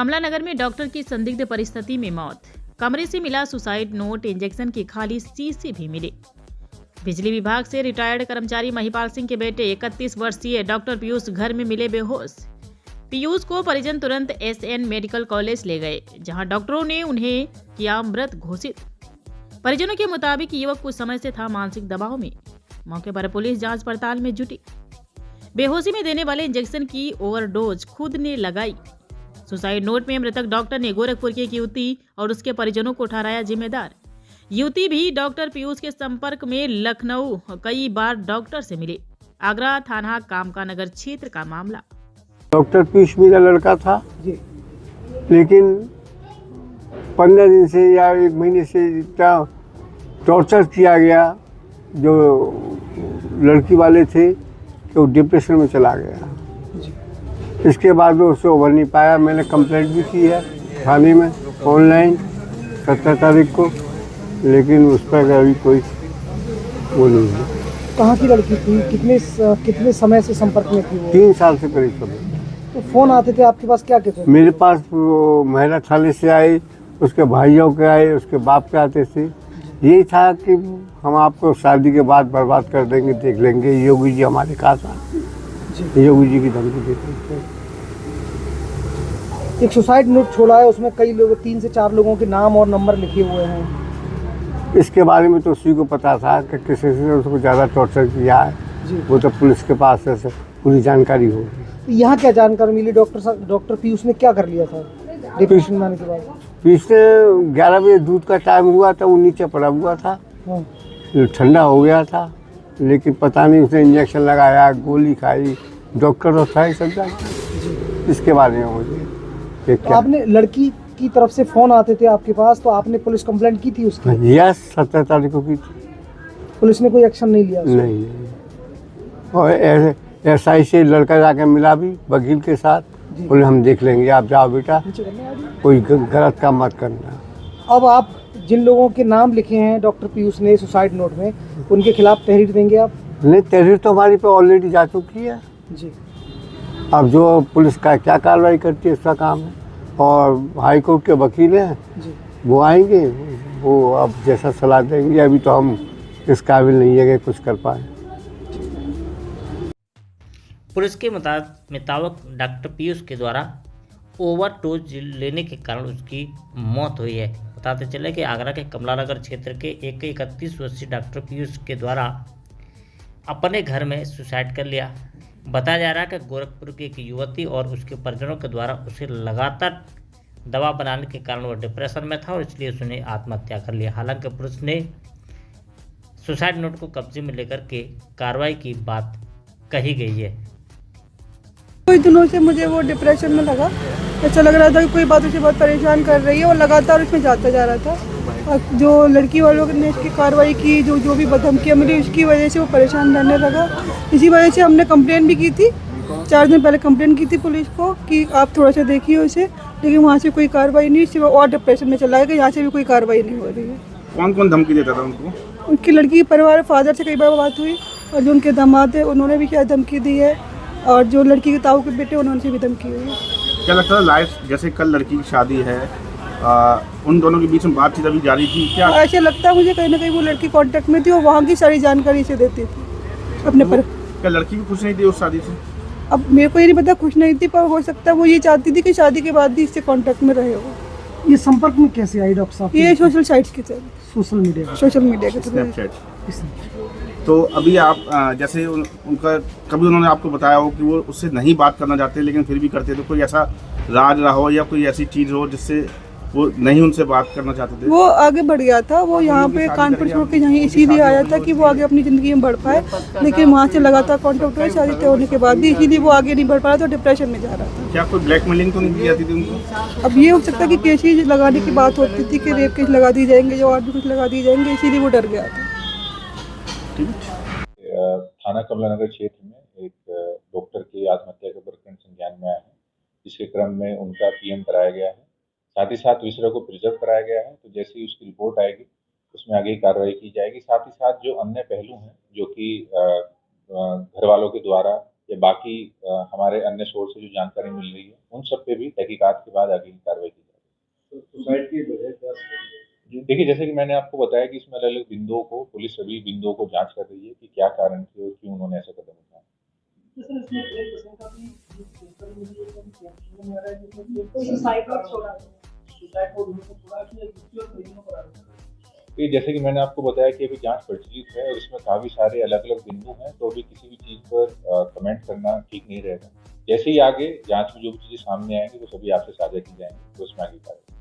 कमला नगर में डॉक्टर की संदिग्ध परिस्थिति में मौत। कमरे से मिला सुसाइड नोट, इंजेक्शन की खाली शीशी भी मिली। बिजली विभाग से रिटायर्ड कर्मचारी महिपाल सिंह के बेटे 31 वर्षीय डॉक्टर पीयूष घर में मिले बेहोश। पीयूष को परिजन तुरंत एसएन मेडिकल कॉलेज ले गए, जहां डॉक्टरों ने उन्हें किया मृत घोषित। परिजनों के मुताबिक युवक कुछ समय से था मानसिक दबाव में। मौके पर पुलिस जांच पड़ताल में जुटी। बेहोशी में देने वाले इंजेक्शन की ओवरडोज खुद ने लगाई। सुसाइड नोट में मृतक डॉक्टर ने गोरखपुर की एक युवती और उसके परिजनों को ठहराया जिम्मेदार। युवती भी डॉक्टर पीयूष के संपर्क में लखनऊ कई बार डॉक्टर से मिली। आगरा थाना कामका नगर क्षेत्र का मामला। डॉक्टर पीयूष मेरा लड़का था जी, लेकिन 15 दिन से या 1 महीने से इतना टॉर्चर किया गया जो लड़की वाले थे कि वो डिप्रेशन में चला गया। इसके बाद वो उससे उभर नहीं पाया। मैंने कंप्लेंट भी की है थाने में ऑनलाइन 17 तारीख को, लेकिन उस पर अभी कोई वो नहीं है। कहाँ की लड़की थी? कितने समय से संपर्क में थी वो? 3 साल से करीब समय। तो फोन आते थे आपके पास, क्या कहते थे? मेरे पास वो महिला थाने से आए, उसके भाइयों के आए, उसके बाप के आते थे। यही था कि हम आपको शादी के बाद बर्बाद कर देंगे, देख लेंगे। योगी जी हमारे कहा था, योगी जी की धमकी देते थे। एक सुसाइड नोट छोड़ा है, उसमें कई लोग 3 से 4 लोगों के नाम और नंबर लिखे हुए हैं। इसके बारे में तो उसी को पता था कि किसी ने उसको ज़्यादा टॉर्चर किया है। वो तो पुलिस के पास से पूरी जानकारी होगी। यहाँ क्या जानकारी मिली? डॉक्टर पीयूष ने क्या कर लिया था डिप्रेशन में आने के बाद? पीयूष ने 11 बजे दूध का टाइम हुआ था, वो नीचे पड़ा हुआ था, ठंडा हो गया था, लेकिन पता नहीं उसने इंजेक्शन लगाया, गोली खाई। डॉक्टर तो था ही सब जानते इसके बारे में मुझे। तो आपने लड़की की तरफ से फोन आते थे आपके पास, तो आपने पुलिस कंप्लेंट की थी उसकी? यस, 17 तारीख को की थी। पुलिस ने कोई एक्शन नहीं लिया? नहीं। और एसआई से लड़का जाके मिला भी वकील के साथ, बोले हम देख लेंगे, आप जाओ बेटा, कोई गलत काम मत करना। अब आप जिन लोगों के नाम लिखे हैं डॉक्टर पीयूष ने सुसाइड नोट में, उनके खिलाफ तहरीर देंगे आप? नहीं, तहरीर तो हमारी पे ऑलरेडी जा चुकी है जी। अब जो पुलिस का क्या कार्रवाई करती है उसका काम है, और हाई कोर्ट के वकील हैं जी, वो आएंगे, वो अब जैसा सलाह देंगे। अभी तो हम इस काबिल नहीं है कि कुछ कर पाए। पुलिस के मुताबिक डॉक्टर पीयूष के द्वारा ओवरडोज लेने के कारण उसकी मौत हुई है। बताते चले कि आगरा के कमला नगर क्षेत्र के 31 वर्षीय डॉक्टर पीयूष के द्वारा अपने घर में सुसाइड कर लिया। बताया जा रहा है कि गोरखपुर की एक युवती और उसके परिजनों के द्वारा उसे लगातार दवा बनाने के कारण वह डिप्रेशन में था और इसलिए उसने आत्महत्या कर लिया। हालांकि पुलिस ने सुसाइड नोट को कब्जे में लेकर के कार्रवाई की बात कही गई है। कुछ दिनों से मुझे वो डिप्रेशन में लगा, ऐसा लग रहा था कि कोई बात उसे बहुत परेशान कर रही है और लगातार उसमें जाता जा रहा था। और जो लड़की वालों ने इसकी कार्रवाई की, जो भी धमकियाँ मिली, उसकी वजह से वो परेशान रहने लगा। इसी वजह से हमने कंप्लेंट भी की थी, 4 दिन पहले कंप्लेंट की थी पुलिस को कि आप थोड़ा सा देखिए उसे, लेकिन वहाँ से कोई कार्रवाई नहीं, सिर्फ और डिप्रेशन में चला गया। यहाँ से भी कोई कार्रवाई नहीं हो रही है। कौन कौन धमकी देता था उनको? उनकी लड़की के परिवार फादर से कई बार बात हुई, और जो उनके दामाद है उन्होंने भी शायद धमकी दी है, और जो लड़की के ताऊ के बेटे उन्होंने से भी धमकी हुई है। क्या लगता है लाइफ, जैसे कल लड़की की शादी है, उन दोनों के बीच में बातचीत अभी जारी थी क्या? ऐसा लगता है मुझे कहीं ना कहीं वो लड़की कांटेक्ट में थी और वहाँ की सारी जानकारी से देती थी अपने पर। क्या लड़की भी खुश नहीं थी उस शादी से? अब मेरे को ये नहीं पता, खुश नहीं थी, पर हो सकता है वो ये चाहती थी कि शादी के बाद भी इससे कांटेक्ट में रहे हो। ये संपर्क में कैसे आई डॉक्टर साहब? ये सोशल साइट्स के थ्रू, सोशल मीडिया के थ्रू। स्नैपचैट। तो अभी आप जैसे उनका कभी उन्होंने आपको बताया हो कि वो उससे नहीं बात करना चाहते लेकिन फिर भी करते, तो कोई ऐसा राज रहा हो या कोई ऐसी चीज़ हो जिससे वो नहीं उनसे बात करना चाहते थे? वो आगे बढ़ गया था, वो यहाँ पे कानपुर छोड़ के यहीं इसीलिए आया था कि वो आगे अपनी ज़िंदगी में बढ़ पाए, लेकिन वहाँ से लगातार कॉन्टेक्ट हुआ शादी तय होने के बाद भी, इसीलिए वो आगे नहीं बढ़ पा रहा था, डिप्रेशन में जा रहा था। क्या कोई ब्लैकमेलिंग तो नहीं की जाती थी उनको? अब ये हो सकता है कि केसेज लगाने की बात होती थी कि रेप केस लगा दिए जाएंगे या और भी कुछ लगा दिए जाएंगे, इसीलिए वो डर गया था। थाना कमला नगर क्षेत्र में एक डॉक्टर की आत्महत्या के प्रकरण संज्ञान में आया है, जिसके क्रम में उनका पीएम कराया गया है, साथ ही साथ विसरा को प्रिजर्व कराया गया है। तो जैसे ही उसकी रिपोर्ट आएगी उसमें आगे कार्रवाई की जाएगी। साथ ही साथ जो अन्य पहलू हैं जो कि घर वालों के द्वारा या बाकी हमारे अन्य सोर्स से जो जानकारी मिल रही है उन सब पे भी तहकीकात के बाद आगे की कार्रवाई की जाएगी। सुसाइड की वजह क्या? देखिए, जैसे कि मैंने आपको बताया कि इसमें अलग अलग बिंदुओं को पुलिस सभी बिंदुओं को जांच कर रही है कि क्या कारण थे और क्यों उन्होंने ऐसा कदम उठाया। ये जैसे कि मैंने आपको बताया कि अभी जांच प्रचलित है और इसमें काफी सारे अलग अलग बिंदु हैं, तो अभी किसी भी चीज पर कमेंट करना ठीक नहीं रहेगा। जैसे ही आगे जांच में जो भी चीजें सामने आएंगी वो सभी आपसे साझा की जाएंगी, तो उसमें आगे कार्रवाई